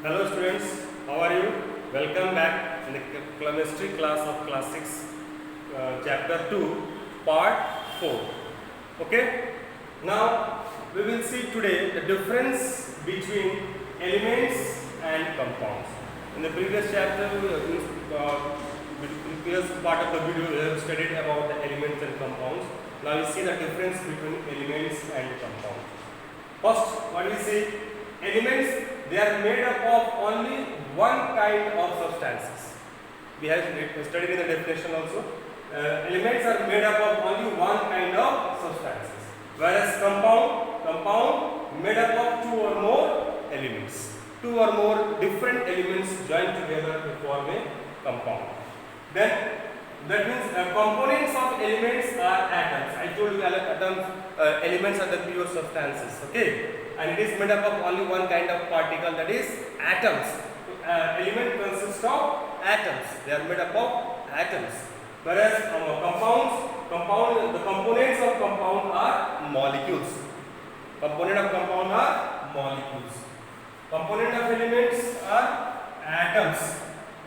Hello students, how are you? Welcome back in the chemistry class of class 6, chapter 2, part 4. Okay? Now we will see today the difference between elements and compounds. In the previous chapter, in the previous part of the video, we have studied about the elements and compounds. Now we see the difference between elements and compounds. First, what we see? Elements, they are made up of only one kind of substances. We have studied in the definition also. Elements are made up of only one kind of substances, whereas compound made up of two or more elements. Two or more different elements joined together to form a compound. Then that means components of elements are atoms. I told you atoms, elements are the pure substances. Okay, and it is made up of only one kind of particle, that is atoms. Element consists of atoms. They are made up of atoms. Whereas the components of compound are molecules. Component of compound are molecules. Component of elements are atoms,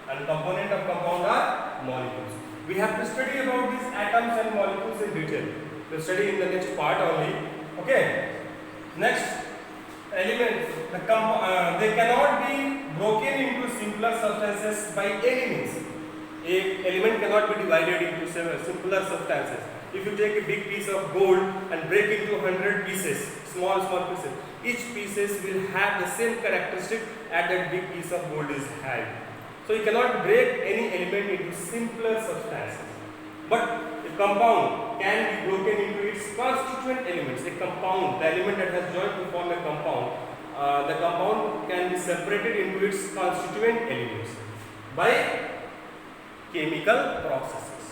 and component of compound are molecules. We have to study about these atoms and molecules in detail. We'll study in the next part only. Okay. Next, elements. They cannot be broken into simpler substances by any means. A element cannot be divided into simpler substances. If you take a big piece of gold and break into 100 pieces, small pieces, each pieces will have the same characteristic as that big piece of gold is having. So you cannot break any element into simpler substances. But a compound can be broken into its constituent elements. A compound, the element that has joined to form a compound, the compound can be separated into its constituent elements by chemical processes.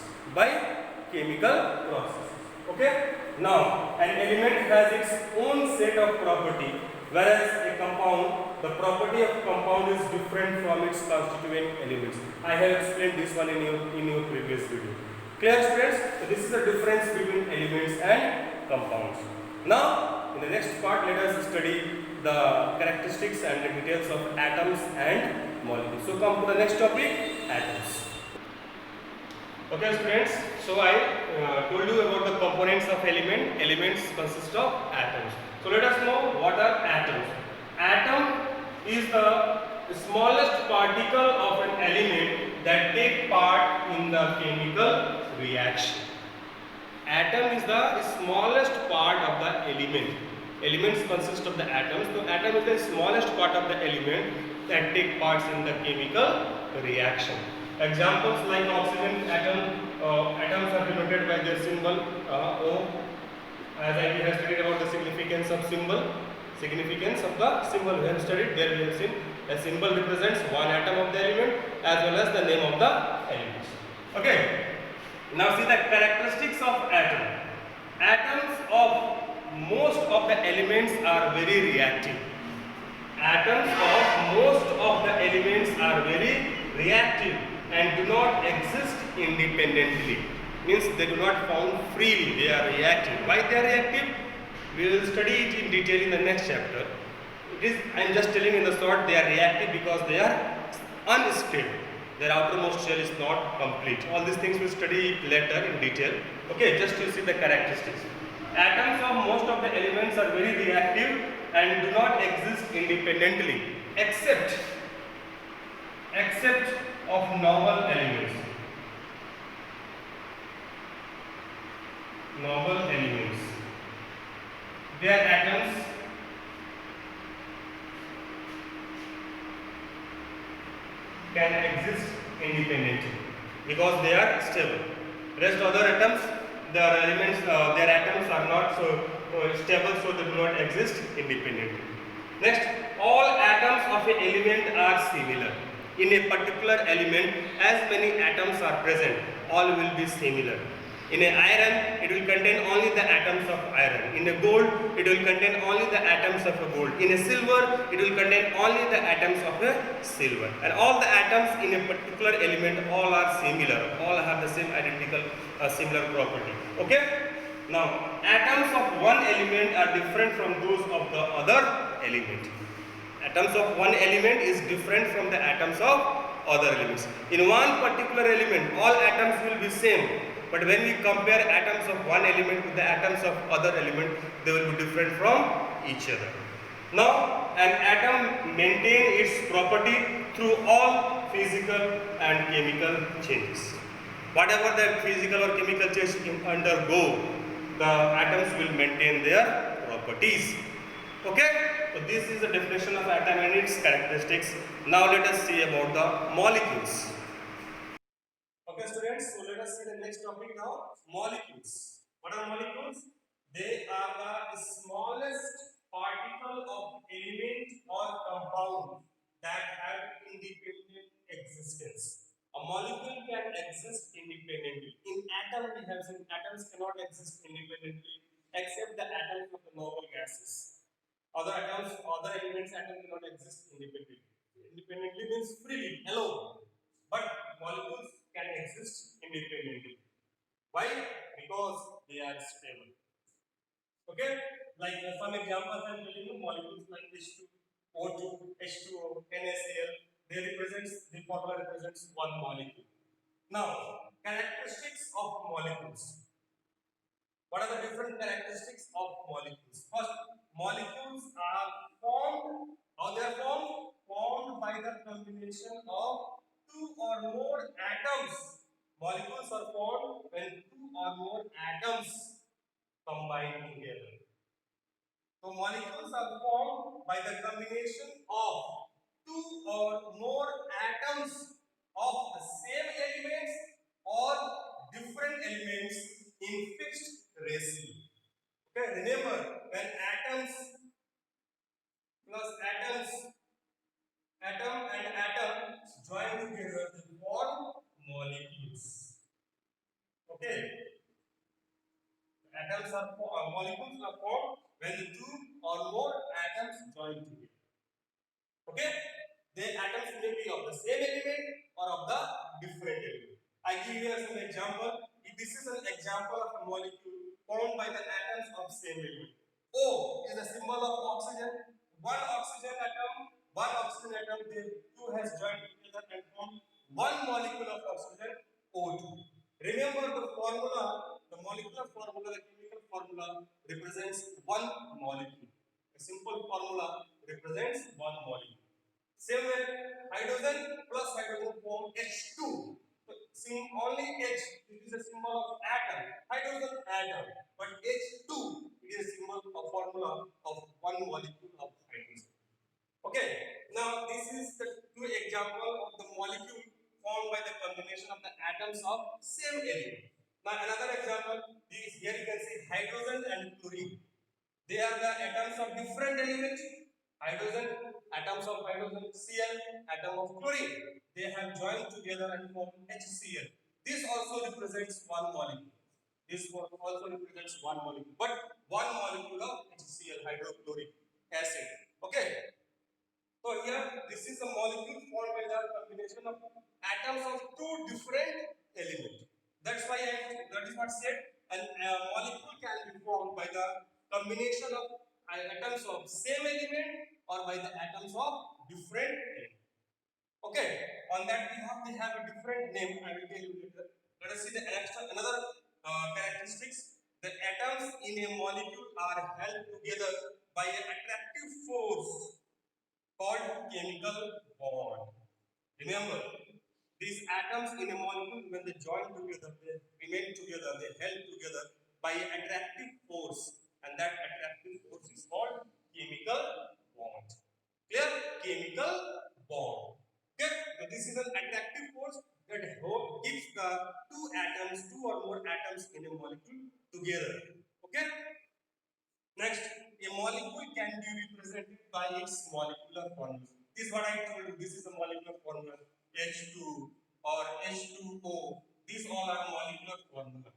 Okay? Now, an element has its own set of property, whereas a compound, the property of compound is different from its constituent elements. I have explained this one in your previous video. Clear, students? So this is the difference between elements and compounds. Now, in the next part, let us study the characteristics and the details of atoms and molecules. So come to the next topic, atoms. Okay, students. So I told you about the components of element. Elements consist of atoms. So let us know what are atoms. Atom is the smallest particle of an element that take part in the chemical reaction. Atom is the smallest part of the element. Elements consist of the atoms. So atom is the smallest part of the element that take parts in the chemical reaction. Examples like oxygen atom, atoms are denoted by their symbol O. As I have studied about the significance of symbol. Significance of the symbol we have studied. There we have seen a symbol represents one atom of the element as well as the name of the element. Okay. Now see the characteristics of atom. Atoms of most of the elements are very reactive. Atoms of most of the elements are very reactive and do not exist independently. Means they do not form freely, they are reactive. Why they are reactive? We will study it in detail in the next chapter. I am just telling in the short, they are reactive because they are unstable. Their outermost shell is not complete. All these things we will study later in detail. Okay, just to see the characteristics. Atoms of most of the elements are very reactive and do not exist independently except of noble elements. Noble elements. Their atoms can exist independently because they are stable. Rest other atoms, their elements, their atoms are not so stable, so they do not exist independently. Next, all atoms of an element are similar. In a particular element, as many atoms are present, all will be similar. In a iron, it will contain only the atoms of iron. In a gold, it will contain only the atoms of a gold. In a silver, it will contain only the atoms of a silver. And all the atoms in a particular element, all are similar. All have the same identical similar property. Okay? Now, atoms of one element are different from those of the other element. Atoms of one element is different from the atoms of other elements. In one particular element, all atoms will be same. But when we compare atoms of one element with the atoms of other element, they will be different from each other. Now, an atom maintains its property through all physical and chemical changes. Whatever the physical or chemical change undergo, the atoms will maintain their properties. Okay? So this is the definition of atom and its characteristics. Now let us see about the molecules. Okay students, so let us see the next topic now, molecules. What are molecules? They are the smallest particle of element or compound that have independent existence. A molecule can exist independently. In atom we have seen atoms cannot exist independently except the atoms of the noble gases. Other atoms, other elements atom cannot exist independently. Independently means freely, alone. But molecules can exist independently. Why? Because they are stable. Okay? Like some examples I'm telling you, molecules like H2, O2, H2O, NaCl, they represents, the formula represents one molecule. Now, characteristics of molecules. What are the different characteristics of molecules? First, molecules are formed, how they are formed? Formed by the combination of two or more atoms. Molecules are formed when two or more atoms combine together. So molecules are formed by the combination of two or more atoms of the same elements or different elements in fixed ratio. Okay, remember when atoms plus atoms, atom and atom join together to form molecules. Okay, molecules are formed when the two or more atoms join together. Okay, the atoms may be of the same element or of the different element. I give you some example. This is an example of a molecule formed by the atoms of same element. O is the symbol of oxygen. One oxygen atom, they two has joined together and formed one molecule of oxygen, O2. Remember the formula, the molecular formula, the chemical formula represents one molecule. A simple formula represents one molecule. Same way, hydrogen plus hydrogen form H2. So, seeing only H, it is a symbol of atom. Hydrogen atom. But H2, it is a symbol of formula of one molecule of hydrogen. Okay, now this is the two example of the molecule formed by the combination of the atoms of same element. Now another example, this here you can see hydrogen and chlorine. They are the atoms of different elements. Hydrogen, atoms of hydrogen, Cl, atom of chlorine. They have joined together and formed HCl. This also represents one molecule. This also represents one molecule, but one molecule of HCl, hydrochloric acid. Okay. So here, this is a molecule formed by the combination of atoms of two different elements. That is what said, a molecule can be formed by the combination of atoms of same element or by the atoms of different element. Okay, on that we have a different name. I will tell you later. Let us see the another characteristics. The atoms in a molecule are held together by an attractive force called chemical bond. Remember, these atoms in a molecule, when they join together, they remain together, they held together by an attractive force, and that attractive force is called chemical bond. Clear? Chemical bond. Okay? So this is an attractive force that keeps the two or more atoms in a molecule together. Okay? Next, a molecule can be represented by its molecular formula. This is what I told you. This is the molecular formula. H2 or H2O. These all are molecular formula.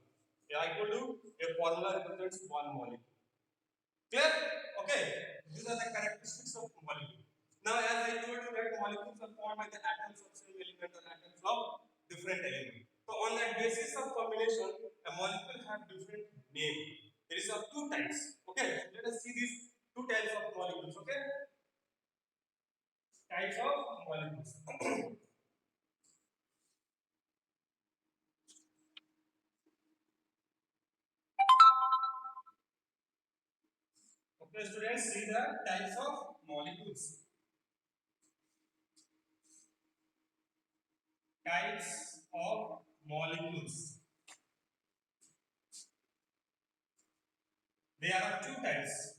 Yeah, I told you a formula represents one molecule. Clear? Okay. These are the characteristics of molecule. Now, as I told you that molecules are formed by the atoms of same element or atoms of different element. So, on that basis of combination, a molecule have different name. There is of two types. Okay. Let us see these two types of molecules. Okay. types of molecules. Okay, students, see the types of molecules. Types of molecules. There are two types.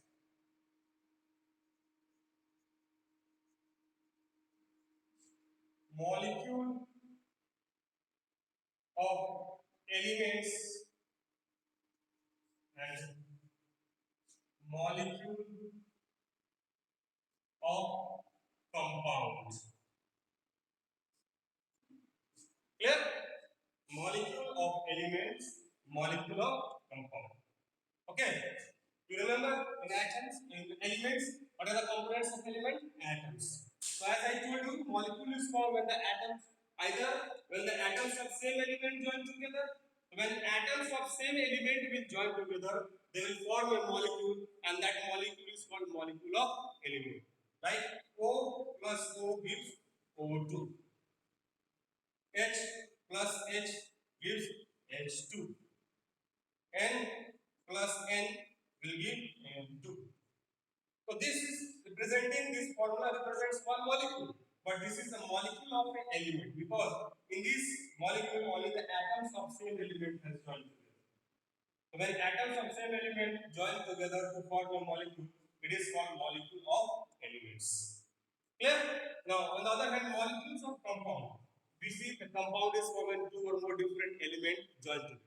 Molecule of elements and molecule of compounds. Clear? Molecule of elements, molecule of compound. Okay. You remember in atoms, in elements, what are the components of element? Atoms. So as I told you, molecule is formed when the atoms either when the atoms of same element join together. When atoms of same element will join together, they will form a molecule, and that molecule is called molecule of element. Like O plus O gives O2. H plus H gives H2. N plus N will give N2. So this is representing, this formula represents one molecule, but this is a molecule of an element because in this molecule only the atoms of same element has joined together. So when atoms of same element join together to form a molecule, it is called molecule of elements. Clear? Now, on the other hand, molecules of compound. We see the compound is formed when two or more different elements join together.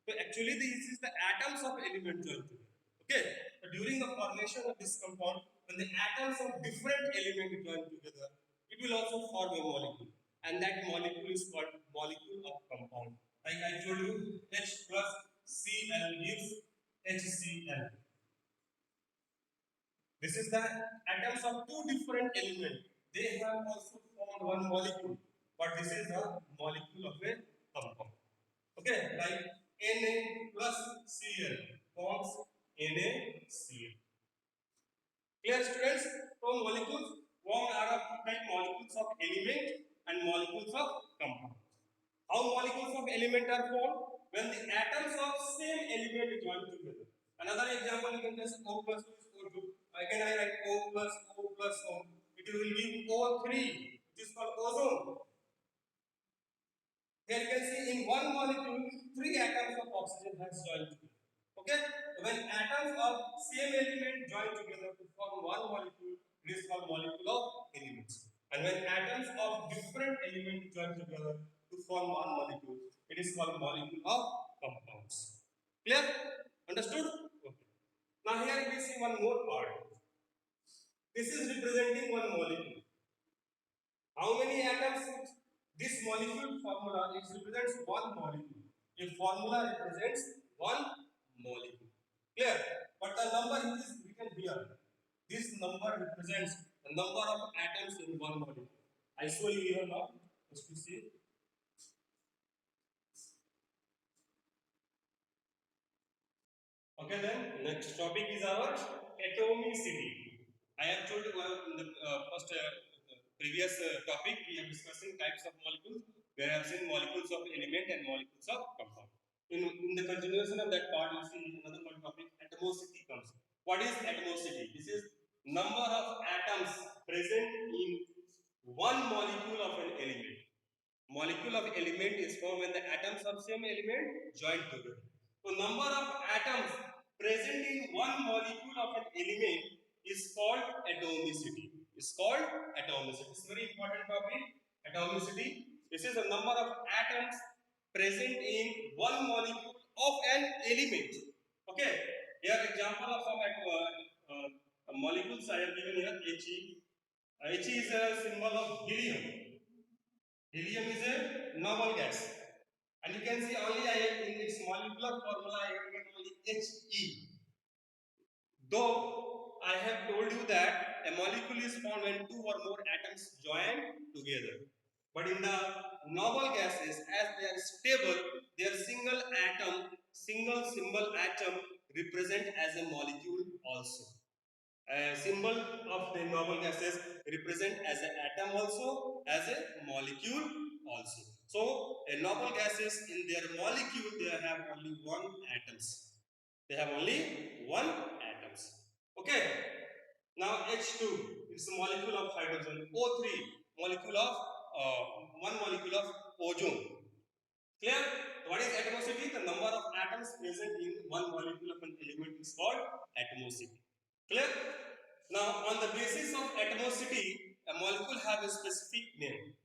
So actually, this is the atoms of element join together. Okay. So during the formation of this compound, when the atoms of different elements join together, it will also form a molecule, and that molecule is called molecule of compound. Like I told you, H plus Cl gives HCl. This is the atoms of two different elements. They have also formed one molecule, but this is the molecule of a compound. Okay, like Na plus Cl forms NaCl. Clear, students? So molecules formed are of two type: molecules of element and molecules of compound. How molecules of element are formed? When the atoms of same element join together. Another example, you can just O plus O is O2. Again, I write O plus O plus O. It will give O3, which is called ozone. Here you can see in one molecule, three atoms of oxygen has joined together. Okay? When atoms of same element join together to form one molecule, it is called molecule of elements. And when atoms of different elements join together to form one molecule, it is called molecule of compounds. Clear? Understood? Okay. Now here we see one more part. This is representing one molecule. How many atoms with this molecule formula? It represents one molecule. A formula represents one molecule. Clear? But the number is written here. This number represents the number of atoms in one molecule. I show you here now. Just to see. Okay, then next topic is our atomicity. I have told you in the first previous topic we are discussing types of molecules. We have seen molecules of element and molecules of compound. In the continuation of that part, you see another one topic, atomicity comes. What is atomicity? This is number of atoms present in one molecule of an element. Molecule of element is formed when the atoms of same element join together. So number of atoms present in one molecule of an element is called atomicity. It's called atomicity. It's a very important topic. Atomicity. This is the number of atoms present in one molecule of an element. Okay. Here example of some molecules I have given here. He. He is a symbol of helium. Helium is a noble gas. And you can see only I have in its molecular formula I have given only He. Though I have told you that a molecule is formed when two or more atoms join together. But in the noble gases, as they are stable, their single atom, single symbol atom represent as a molecule also. A symbol of the noble gases represent as an atom atom also, as a molecule also. So a noble gases in their molecule they have only one atoms. They have only one atoms. Okay. Now H2 is a molecule of hydrogen. O3 molecule of one molecule of ozone. Clear? What is atomicity? The number of atoms present in one molecule of an element is called atomicity. Clear? Now, on the basis of atomicity, a molecule have a specific name.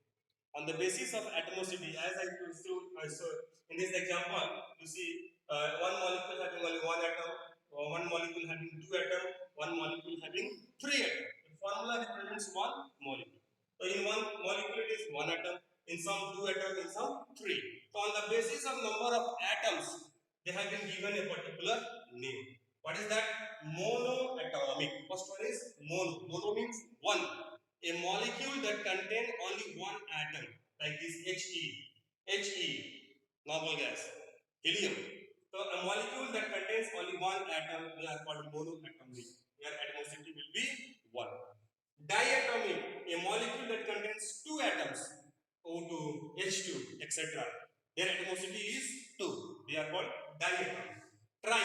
On the basis of atomicity, as I saw in this example, you see one molecule having only one atom, or one molecule having two atoms, one molecule having three atoms. The formula represents one molecule. So in one molecule it is one atom, in some two atoms, in some three. So on the basis of number of atoms, they have been given a particular name. What is that? Monoatomic. First one is mono. Mono means one. A molecule that contains only one atom, like this He, noble gas, helium. So a molecule that contains only one atom, they are called monoatomic. Their atomicity will be 1. Diatomic, a molecule that contains two atoms, O2, H2, etc. Their atomicity is 2. They are called diatomic. Tri,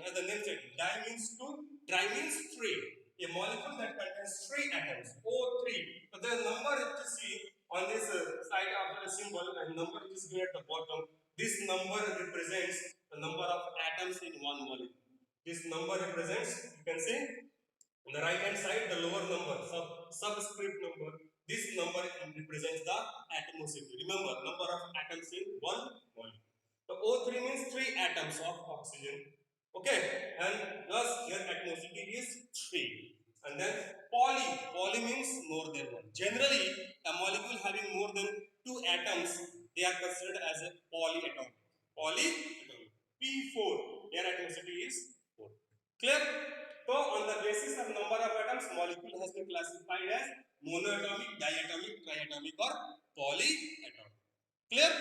as the name said, di means 2, tri means 3. A molecule that contains 3 atoms, O3. So the number that you see on this side after the symbol, and number which is given at the bottom, this number represents the number of atoms in one molecule. This number represents, you can see, on the right hand side, the lower number, subscript number. This number represents the atomicity. Remember, number of atoms in one molecule. So O3 means 3 atoms of oxygen. Okay, and thus here atomicity is 3. And then poly means more than one. Generally, a molecule having more than 2 atoms, they are considered as a polyatomic. Polyatomic. P4, their atomicity is 4. Clear? So, on the basis of number of atoms, molecule has been classified as monoatomic, diatomic, triatomic, or polyatomic. Clear?